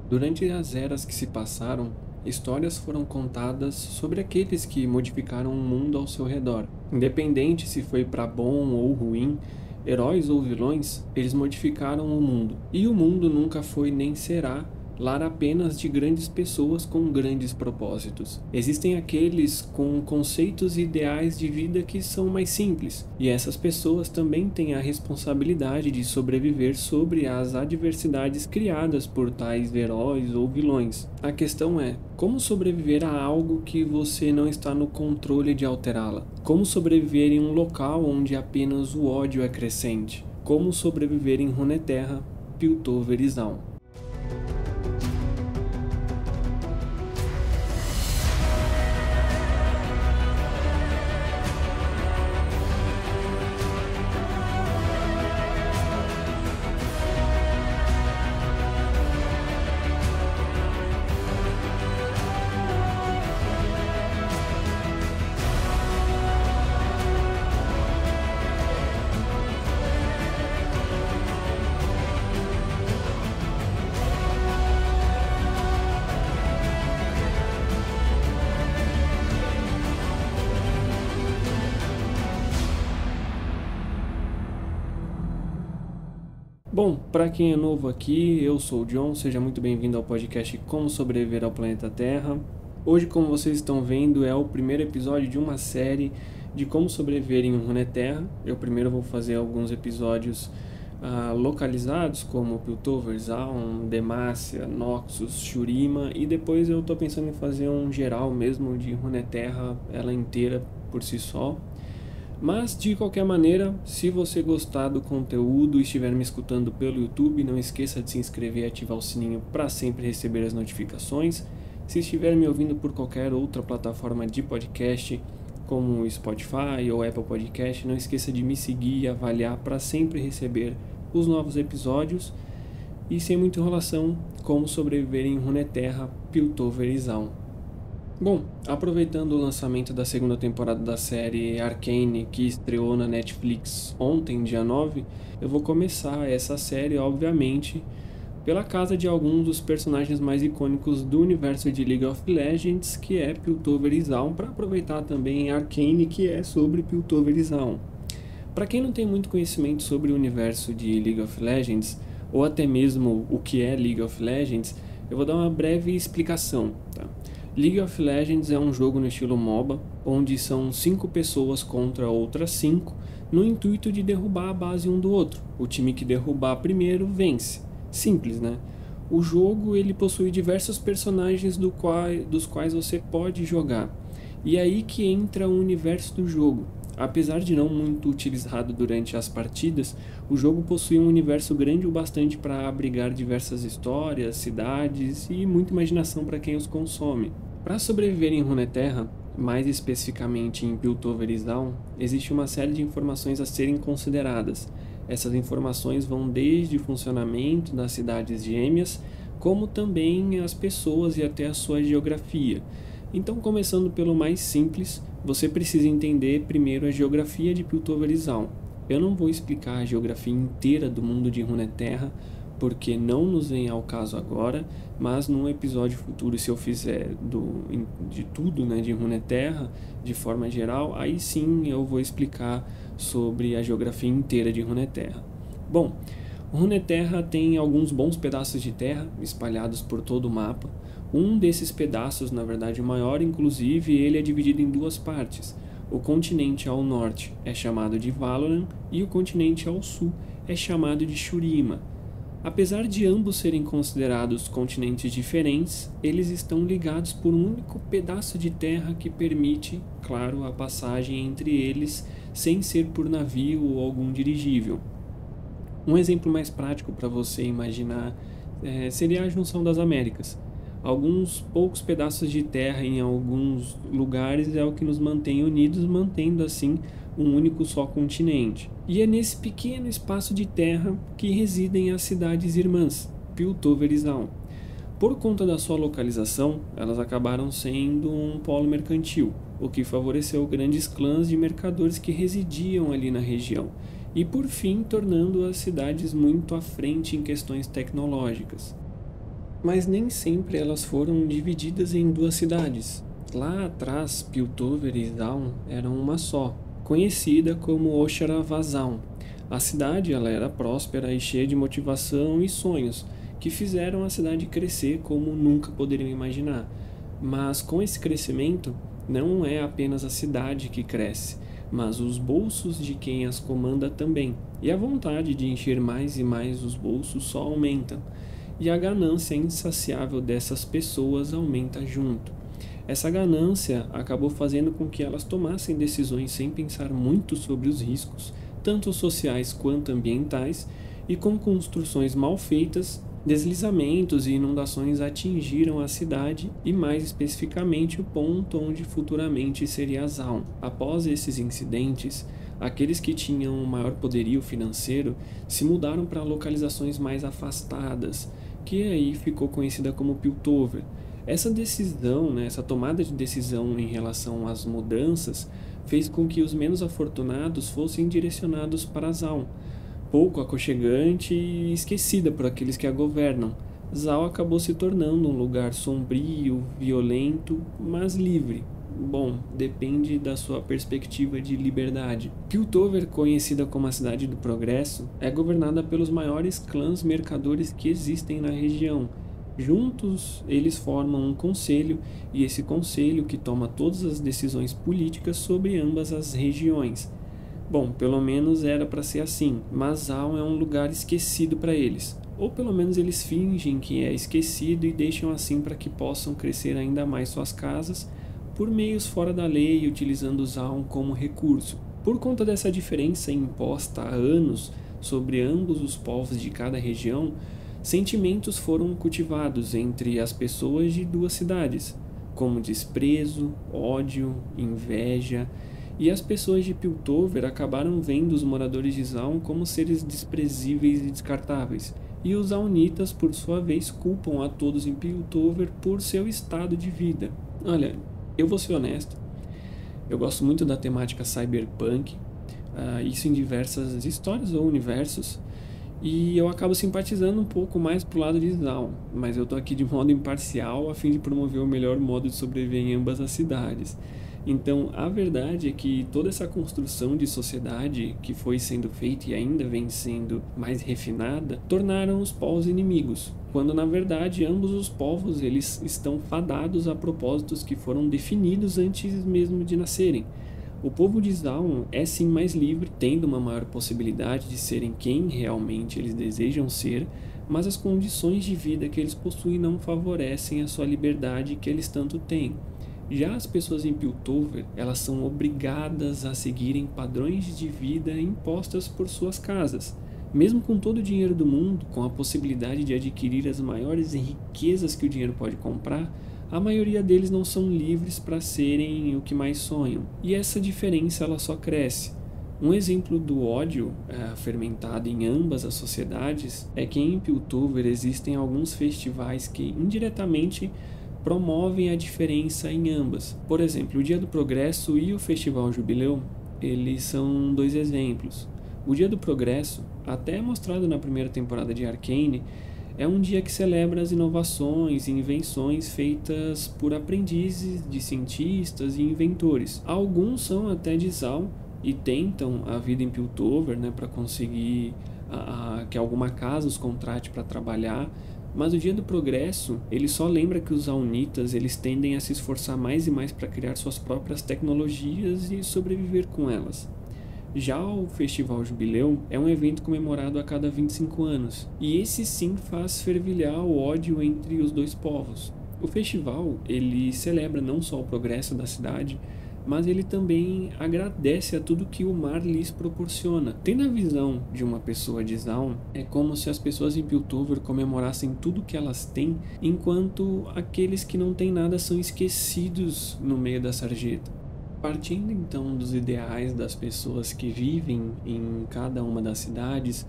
Durante as eras que se passaram, histórias foram contadas sobre aqueles que modificaram o mundo ao seu redor. Independente se foi para bom ou ruim, heróis ou vilões, eles modificaram o mundo. E o mundo nunca foi nem será lar apenas de grandes pessoas com grandes propósitos. Existem aqueles com conceitos e ideais de vida que são mais simples, e essas pessoas também têm a responsabilidade de sobreviver sobre as adversidades criadas por tais heróis ou vilões. A questão é, como sobreviver a algo que você não está no controle de alterá-la? Como sobreviver em um local onde apenas o ódio é crescente? Como sobreviver em Runeterra, Piltover e Zaun? Bom, para quem é novo aqui, eu sou o John, seja muito bem-vindo ao podcast Como Sobreviver ao Planeta Terra. Hoje, como vocês estão vendo, é o primeiro episódio de uma série de como sobreviver em Runeterra. Eu primeiro vou fazer alguns episódios localizados, como Piltover, Zaun, Demacia, Noxus, Shurima, e depois eu estou pensando em fazer um geral mesmo de Runeterra, ela inteira por si só. Mas, de qualquer maneira, se você gostar do conteúdo e estiver me escutando pelo YouTube, não esqueça de se inscrever e ativar o sininho para sempre receber as notificações. Se estiver me ouvindo por qualquer outra plataforma de podcast, como Spotify ou Apple Podcast, não esqueça de me seguir e avaliar para sempre receber os novos episódios. E sem muita enrolação, como sobreviver em Runeterra, Piltover e Zaun. Bom, aproveitando o lançamento da segunda temporada da série Arcane, que estreou na Netflix ontem, dia 9, eu vou começar essa série, obviamente, pela casa de alguns dos personagens mais icônicos do universo de League of Legends, que é Piltover e Zaun, para aproveitar também Arcane, que é sobre Piltover e Zaun. Para quem não tem muito conhecimento sobre o universo de League of Legends, ou até mesmo o que é League of Legends, eu vou dar uma breve explicação, tá? League of Legends é um jogo no estilo MOBA, onde são 5 pessoas contra outras 5, no intuito de derrubar a base um do outro. O time que derrubar primeiro vence. Simples, né? O jogo ele possui diversos personagens dos quais você pode jogar. E é aí que entra o universo do jogo. Apesar de não muito utilizado durante as partidas, o jogo possui um universo grande o bastante para abrigar diversas histórias, cidades e muita imaginação para quem os consome. Para sobreviver em Runeterra, mais especificamente em Piltover e Zaun, existe uma série de informações a serem consideradas. Essas informações vão desde o funcionamento das cidades gêmeas, como também as pessoas e até a sua geografia. Então, começando pelo mais simples, você precisa entender primeiro a geografia de Piltover e Zaun. Eu não vou explicar a geografia inteira do mundo de Runeterra, porque não nos vem ao caso agora, mas num episódio futuro, se eu fizer de tudo, né, de Runeterra, de forma geral, aí sim eu vou explicar sobre a geografia inteira de Runeterra. Bom, Runeterra tem alguns bons pedaços de terra espalhados por todo o mapa. Um desses pedaços, na verdade o maior, inclusive, ele é dividido em duas partes. O continente ao norte é chamado de Valoran e o continente ao sul é chamado de Shurima. Apesar de ambos serem considerados continentes diferentes, eles estão ligados por um único pedaço de terra que permite, claro, a passagem entre eles sem ser por navio ou algum dirigível. Um exemplo mais prático para você imaginar seria a junção das Américas. Alguns poucos pedaços de terra em alguns lugares é o que nos mantém unidos, mantendo assim um único só continente. E é nesse pequeno espaço de terra que residem as cidades irmãs, Piltover e Zaun. Por conta da sua localização, elas acabaram sendo um polo mercantil, o que favoreceu grandes clãs de mercadores que residiam ali na região, e por fim tornando as cidades muito à frente em questões tecnológicas. Mas nem sempre elas foram divididas em duas cidades. Lá atrás, Piltover e Zaun eram uma só, conhecida como Oxaravazão. A cidade ela era próspera e cheia de motivação e sonhos, que fizeram a cidade crescer como nunca poderiam imaginar. Mas com esse crescimento, não é apenas a cidade que cresce, mas os bolsos de quem as comanda também. E a vontade de encher mais e mais os bolsos só aumenta. E a ganância insaciável dessas pessoas aumenta junto. Essa ganância acabou fazendo com que elas tomassem decisões sem pensar muito sobre os riscos, tanto sociais quanto ambientais, e com construções mal feitas, deslizamentos e inundações atingiram a cidade e, mais especificamente, o ponto onde futuramente seria Zaun. Após esses incidentes, aqueles que tinham maior poderio financeiro se mudaram para localizações mais afastadas, que aí ficou conhecida como Piltover. Essa decisão, essa tomada de decisão em relação às mudanças, fez com que os menos afortunados fossem direcionados para Zaun, pouco aconchegante e esquecida por aqueles que a governam. Zaun acabou se tornando um lugar sombrio, violento, mas livre. Bom, depende da sua perspectiva de liberdade. Piltover, conhecida como a Cidade do Progresso, é governada pelos maiores clãs mercadores que existem na região. Juntos, eles formam um conselho, e esse conselho que toma todas as decisões políticas sobre ambas as regiões. Bom, pelo menos era para ser assim, mas Zaun é um lugar esquecido para eles. Ou pelo menos eles fingem que é esquecido e deixam assim para que possam crescer ainda mais suas casas por meios fora da lei, utilizando Zaun como recurso. Por conta dessa diferença imposta há anos sobre ambos os povos de cada região, sentimentos foram cultivados entre as pessoas de duas cidades, como desprezo, ódio, inveja, e as pessoas de Piltover acabaram vendo os moradores de Zaun como seres desprezíveis e descartáveis, e os Zaunitas, por sua vez, culpam a todos em Piltover por seu estado de vida. Olha, eu vou ser honesto, eu gosto muito da temática cyberpunk, isso em diversas histórias ou universos, e eu acabo simpatizando um pouco mais pro lado de Zaun, mas eu tô aqui de modo imparcial a fim de promover o melhor modo de sobreviver em ambas as cidades. Então, a verdade é que toda essa construção de sociedade que foi sendo feita e ainda vem sendo mais refinada, tornaram os povos inimigos, quando na verdade ambos os povos eles estão fadados a propósitos que foram definidos antes mesmo de nascerem. O povo de Zaun é sim mais livre, tendo uma maior possibilidade de serem quem realmente eles desejam ser, mas as condições de vida que eles possuem não favorecem a sua liberdade que eles tanto têm. Já as pessoas em Piltover, elas são obrigadas a seguirem padrões de vida impostas por suas casas. Mesmo com todo o dinheiro do mundo, com a possibilidade de adquirir as maiores riquezas que o dinheiro pode comprar, a maioria deles não são livres para serem o que mais sonham. E essa diferença ela só cresce. Um exemplo do ódio fermentado em ambas as sociedades é que em Piltover existem alguns festivais que indiretamente promovem a diferença em ambas. Por exemplo, o Dia do Progresso e o Festival Jubileu, eles são dois exemplos. O Dia do Progresso, até mostrado na primeira temporada de Arcane, é um dia que celebra as inovações e invenções feitas por aprendizes de cientistas e inventores. Alguns são até de Zaun e tentam a vida em Piltover, para conseguir que alguma casa os contrate para trabalhar. Mas o Dia do Progresso, ele só lembra que os Zaunitas eles tendem a se esforçar mais e mais para criar suas próprias tecnologias e sobreviver com elas. Já o Festival Jubileu é um evento comemorado a cada 25 anos, e esse sim faz fervilhar o ódio entre os dois povos. O festival, ele celebra não só o progresso da cidade, mas ele também agradece a tudo que o mar lhes proporciona. Tendo a visão de uma pessoa de Zaun, é como se as pessoas em Piltover comemorassem tudo que elas têm, enquanto aqueles que não têm nada são esquecidos no meio da sarjeta. Partindo então dos ideais das pessoas que vivem em cada uma das cidades,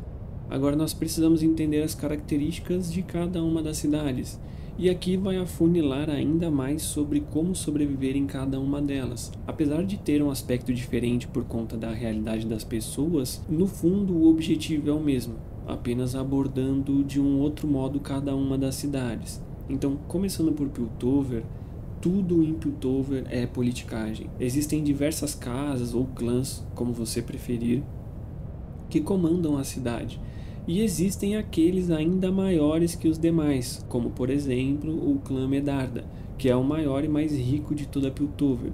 agora nós precisamos entender as características de cada uma das cidades. E aqui vai afunilar ainda mais sobre como sobreviver em cada uma delas. Apesar de ter um aspecto diferente por conta da realidade das pessoas, no fundo o objetivo é o mesmo, apenas abordando de um outro modo cada uma das cidades. Então, começando por Piltover, tudo em Piltover é politicagem. Existem diversas casas ou clãs, como você preferir, que comandam a cidade. E existem aqueles ainda maiores que os demais, como por exemplo o clã Medarda, que é o maior e mais rico de toda Piltover.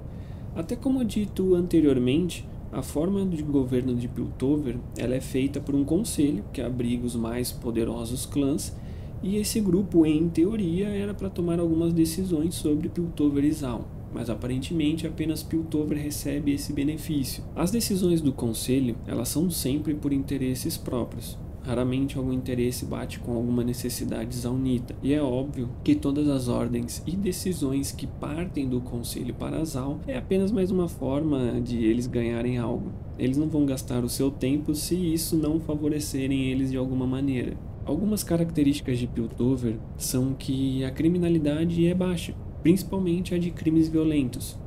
Até como dito anteriormente, a forma de governo de Piltover ela é feita por um conselho que abriga os mais poderosos clãs, e esse grupo, em teoria, era para tomar algumas decisões sobre Piltover e Zaun, mas aparentemente apenas Piltover recebe esse benefício. As decisões do conselho elas são sempre por interesses próprios. Raramente algum interesse bate com alguma necessidade zaunita, e é óbvio que todas as ordens e decisões que partem do conselho para Zaun é apenas mais uma forma de eles ganharem algo. Eles não vão gastar o seu tempo se isso não favorecerem eles de alguma maneira. Algumas características de Piltover são que a criminalidade é baixa, principalmente a de crimes violentos.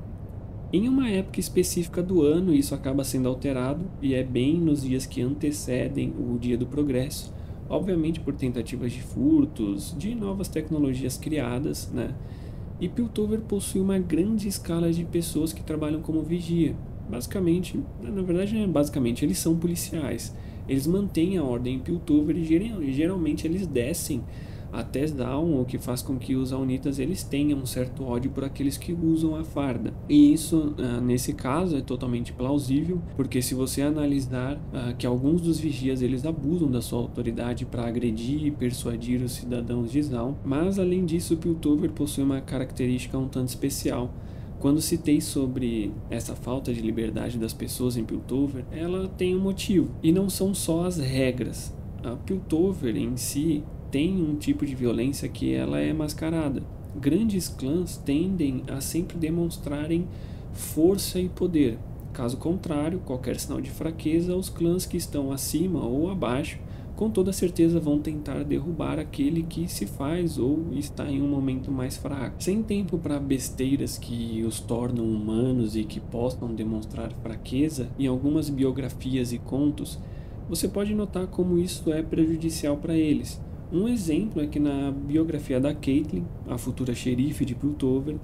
Em uma época específica do ano, isso acaba sendo alterado, e é bem nos dias que antecedem o Dia do Progresso, obviamente por tentativas de furtos, de novas tecnologias criadas, né? E Piltover possui uma grande escala de pessoas que trabalham como vigia. Basicamente, na verdade não é basicamente, eles são policiais. Eles mantêm a ordem em Piltover e geralmente eles descem até Zaun, o que faz com que os Zaunitas eles tenham um certo ódio por aqueles que usam a farda. E isso, nesse caso, é totalmente plausível, porque se você analisar que alguns dos vigias eles abusam da sua autoridade para agredir e persuadir os cidadãos de Zaun, mas além disso, Piltover possui uma característica um tanto especial. Quando citei sobre essa falta de liberdade das pessoas em Piltover, ela tem um motivo, e não são só as regras. A Piltover em si tem um tipo de violência que ela é mascarada. Grandes clãs tendem a sempre demonstrarem força e poder. Caso contrário, qualquer sinal de fraqueza, os clãs que estão acima ou abaixo, com toda certeza vão tentar derrubar aquele que se faz ou está em um momento mais fraco. Sem tempo para besteiras que os tornam humanos e que possam demonstrar fraqueza, em algumas biografias e contos, você pode notar como isso é prejudicial para eles. Um exemplo é que na biografia da Caitlyn, a futura xerife de Piltover,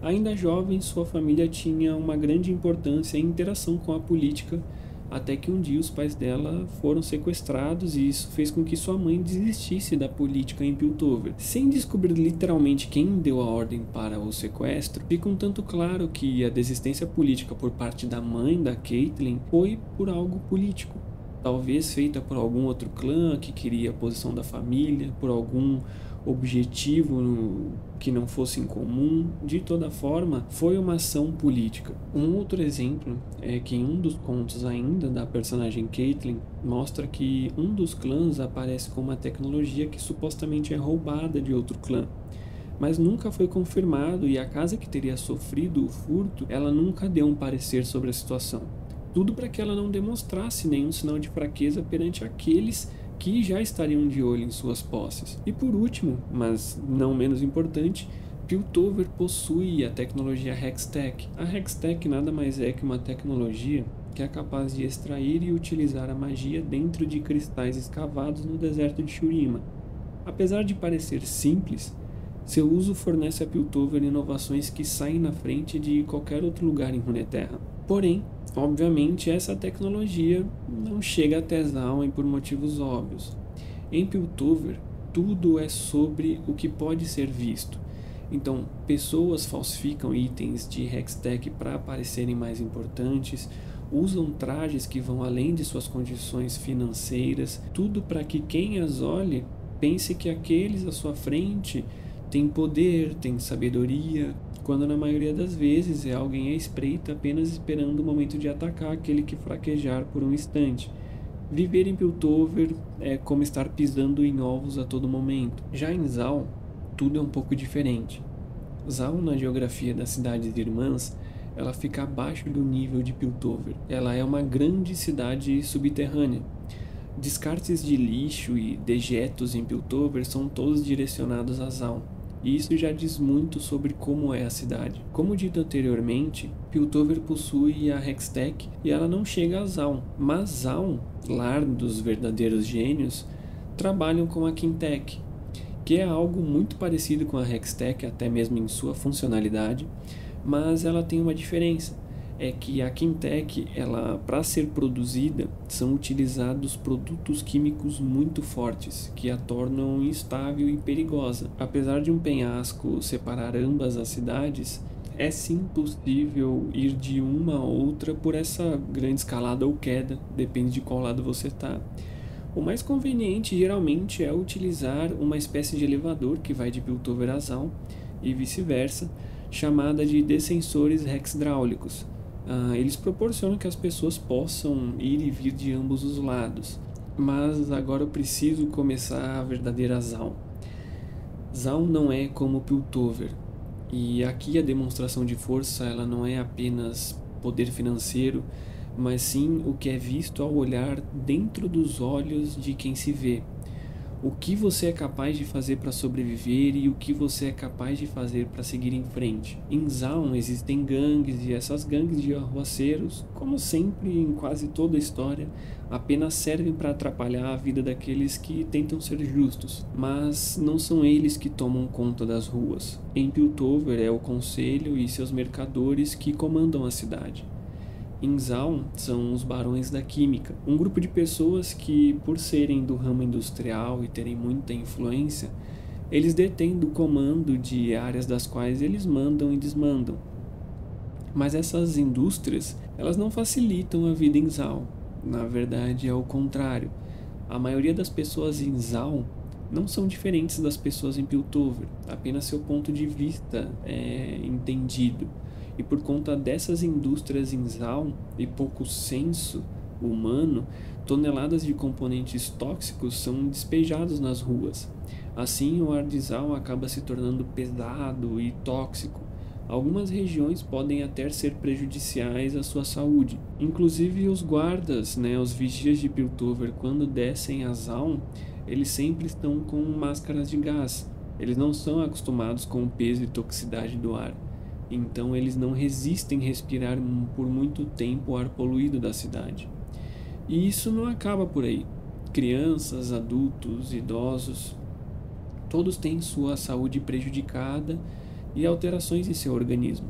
ainda jovem, sua família tinha uma grande importância e interação com a política, até que um dia os pais dela foram sequestrados e isso fez com que sua mãe desistisse da política em Piltover. Sem descobrir literalmente quem deu a ordem para o sequestro, fica um tanto claro que a desistência política por parte da mãe da Caitlyn foi por algo político. Talvez feita por algum outro clã que queria a posição da família, por algum objetivo que não fosse em comum. De toda forma, foi uma ação política. Um outro exemplo é que em um dos contos ainda da personagem Caitlyn, mostra que um dos clãs aparece com uma tecnologia que supostamente é roubada de outro clã. Mas nunca foi confirmado e a casa que teria sofrido o furto, ela nunca deu um parecer sobre a situação. Tudo para que ela não demonstrasse nenhum sinal de fraqueza perante aqueles que já estariam de olho em suas posses. E por último, mas não menos importante, Piltover possui a tecnologia Hextech. A Hextech nada mais é que uma tecnologia que é capaz de extrair e utilizar a magia dentro de cristais escavados no deserto de Shurima. Apesar de parecer simples, seu uso fornece a Piltover inovações que saem na frente de qualquer outro lugar em Runeterra. Porém, obviamente, essa tecnologia não chega até Zaun por motivos óbvios. Em Piltover, tudo é sobre o que pode ser visto. Então, pessoas falsificam itens de Hextech para parecerem mais importantes, usam trajes que vão além de suas condições financeiras, tudo para que quem as olhe pense que aqueles à sua frente têm poder, têm sabedoria, quando na maioria das vezes é alguém à espreita apenas esperando o momento de atacar aquele que fraquejar por um instante. Viver em Piltover é como estar pisando em ovos a todo momento. Já em Zaun, tudo é um pouco diferente. Zaun, na geografia das cidades irmãs, ela fica abaixo do nível de Piltover. Ela é uma grande cidade subterrânea. Descartes de lixo e dejetos em Piltover são todos direcionados a Zaun. E isso já diz muito sobre como é a cidade. Como dito anteriormente, Piltover possui a Hextech e ela não chega a Zaun, mas Zaun, lar dos verdadeiros gênios, trabalham com a Quintech. que é algo muito parecido com a Hextech, até mesmo em sua funcionalidade, mas ela tem uma diferença. É que a Quintech, ela, para ser produzida, são utilizados produtos químicos muito fortes, que a tornam instável e perigosa. Apesar de um penhasco separar ambas as cidades, é sim possível ir de uma a outra por essa grande escalada ou queda, depende de qual lado você está. O mais conveniente geralmente é utilizar uma espécie de elevador que vai de Piltover a Zaun e vice-versa, chamada de descensores hexdráulicos. Eles proporcionam que as pessoas possam ir e vir de ambos os lados. Mas agora eu preciso começar a verdadeira Zaun. Zaun não é como Piltover. E aqui a demonstração de força ela não é apenas poder financeiro, mas sim o que é visto ao olhar dentro dos olhos de quem se vê. O que você é capaz de fazer para sobreviver e o que você é capaz de fazer para seguir em frente. Em Zaun existem gangues e essas gangues de arruaceiros, como sempre em quase toda a história, apenas servem para atrapalhar a vida daqueles que tentam ser justos, mas não são eles que tomam conta das ruas. Em Piltover é o Conselho e seus mercadores que comandam a cidade. Em Zaun são os Barões da Química, um grupo de pessoas que, por serem do ramo industrial e terem muita influência, eles detêm do comando de áreas das quais eles mandam e desmandam. Mas essas indústrias, elas não facilitam a vida em Zaun. Na verdade, é o contrário. A maioria das pessoas em Zaun não são diferentes das pessoas em Piltover, apenas seu ponto de vista é entendido. E por conta dessas indústrias em Zaun e pouco senso humano, toneladas de componentes tóxicos são despejados nas ruas. Assim, o ar de Zaun acaba se tornando pesado e tóxico. Algumas regiões podem até ser prejudiciais à sua saúde. Inclusive os guardas, os vigias de Piltover, quando descem a Zaun, eles sempre estão com máscaras de gás. Eles não são acostumados com o peso e toxicidade do ar. Então eles não resistem respirar por muito tempo o ar poluído da cidade. E isso não acaba por aí. Crianças, adultos, idosos, todos têm sua saúde prejudicada e alterações em seu organismo.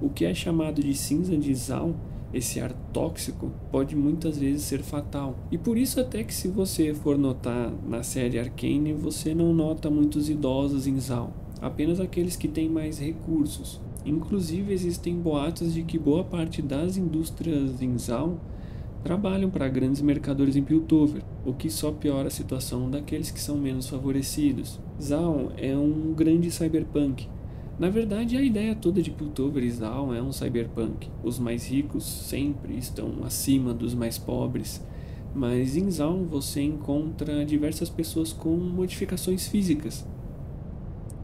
O que é chamado de cinza de Zaun, esse ar tóxico, pode muitas vezes ser fatal. E por isso até que se você for notar na série Arcane, você não nota muitos idosos em Zaun, apenas aqueles que têm mais recursos. Inclusive existem boatos de que boa parte das indústrias em Zaun trabalham para grandes mercadores em Piltover, o que só piora a situação daqueles que são menos favorecidos. Zaun é um grande cyberpunk. Na verdade, a ideia toda de Piltover e Zaun é um cyberpunk. Os mais ricos sempre estão acima dos mais pobres, mas em Zaun você encontra diversas pessoas com modificações físicas,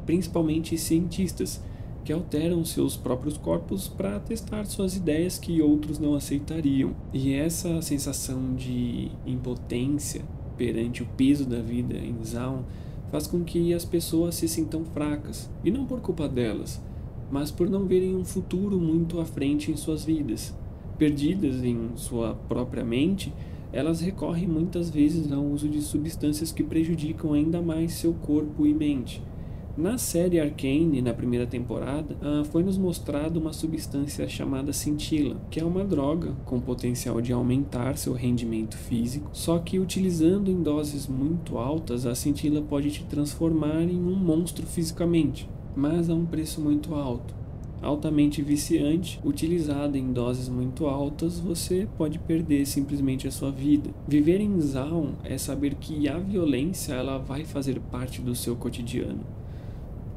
principalmente cientistas, que alteram seus próprios corpos para testar suas ideias que outros não aceitariam. E essa sensação de impotência perante o peso da vida em Zaun faz com que as pessoas se sintam fracas, e não por culpa delas, mas por não verem um futuro muito à frente em suas vidas. Perdidas em sua própria mente, elas recorrem muitas vezes ao uso de substâncias que prejudicam ainda mais seu corpo e mente. Na série Arcane, na primeira temporada, foi-nos mostrado uma substância chamada Scintilla, que é uma droga com potencial de aumentar seu rendimento físico, só que utilizando em doses muito altas, a Scintilla pode te transformar em um monstro fisicamente, mas a um preço muito alto. Altamente viciante, utilizada em doses muito altas, você pode perder simplesmente a sua vida. Viver em Zaun é saber que a violência ela vai fazer parte do seu cotidiano.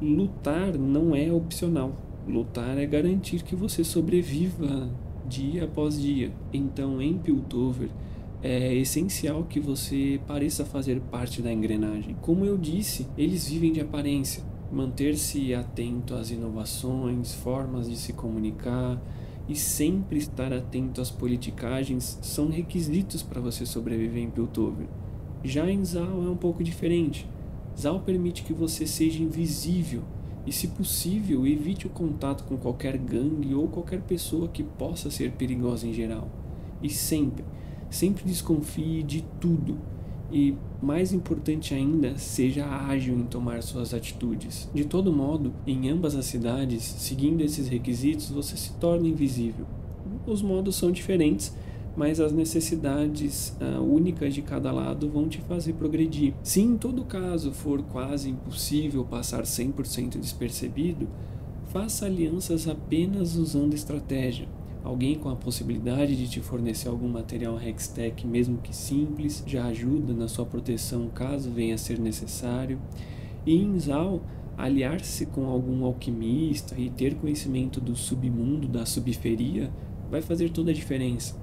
Lutar não é opcional. Lutar é garantir que você sobreviva dia após dia. Então, em Piltover, é essencial que você pareça fazer parte da engrenagem. Como eu disse, eles vivem de aparência. Manter-se atento às inovações, formas de se comunicar e sempre estar atento às politicagens são requisitos para você sobreviver em Piltover. Já em Zaun é um pouco diferente. Zaun permite que você seja invisível e, se possível, evite o contato com qualquer gangue ou qualquer pessoa que possa ser perigosa em geral. E sempre desconfie de tudo. E, mais importante ainda, seja ágil em tomar suas atitudes. De todo modo, em ambas as cidades, seguindo esses requisitos, você se torna invisível. Os modos são diferentes, mas as necessidades únicas de cada lado vão te fazer progredir. Se em todo caso for quase impossível passar 100% despercebido, faça alianças apenas usando estratégia. Alguém com a possibilidade de te fornecer algum material Hextech, mesmo que simples, já ajuda na sua proteção caso venha a ser necessário. E em Zal, aliar-se com algum alquimista e ter conhecimento do submundo, da subferia, vai fazer toda a diferença.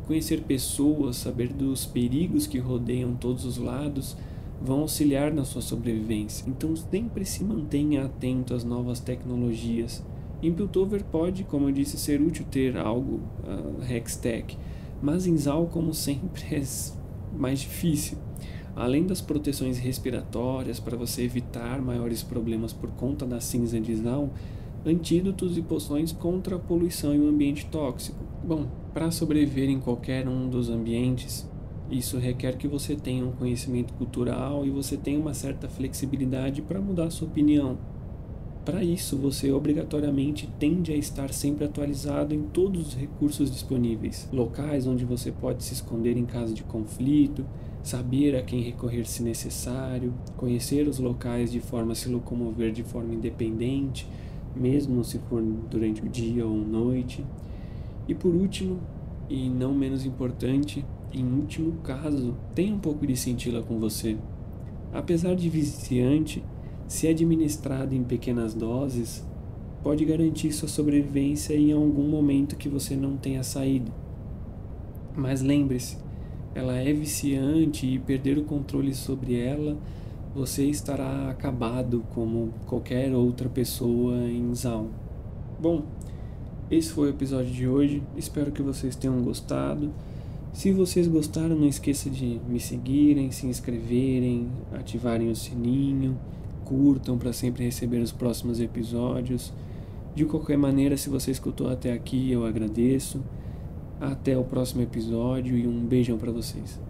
Conhecer pessoas, saber dos perigos que rodeiam todos os lados, vão auxiliar na sua sobrevivência. Então sempre se mantenha atento às novas tecnologias. Em Piltover pode, como eu disse, ser útil ter algo Hextech, mas em Zal, como sempre, é mais difícil. Além das proteções respiratórias para você evitar maiores problemas por conta da cinza de Zal, antídotos e poções contra a poluição e o ambiente tóxico. Bom, para sobreviver em qualquer um dos ambientes, isso requer que você tenha um conhecimento cultural e você tenha uma certa flexibilidade para mudar sua opinião. Para isso, você obrigatoriamente tende a estar sempre atualizado em todos os recursos disponíveis, locais onde você pode se esconder em caso de conflito, saber a quem recorrer se necessário, conhecer os locais de forma a se locomover de forma independente, mesmo se for durante o dia ou noite. E por último, e não menos importante, em último caso, tenha um pouco de cintila com você. Apesar de viciante, se administrado em pequenas doses, pode garantir sua sobrevivência em algum momento que você não tenha saído. Mas lembre-se, ela é viciante e perder o controle sobre ela, você estará acabado como qualquer outra pessoa em Zal. Bom, esse foi o episódio de hoje, espero que vocês tenham gostado. Se vocês gostaram, não esqueça de me seguirem, se inscreverem, ativarem o sininho, curtam para sempre receber os próximos episódios. De qualquer maneira, se você escutou até aqui, eu agradeço. Até o próximo episódio e um beijão para vocês.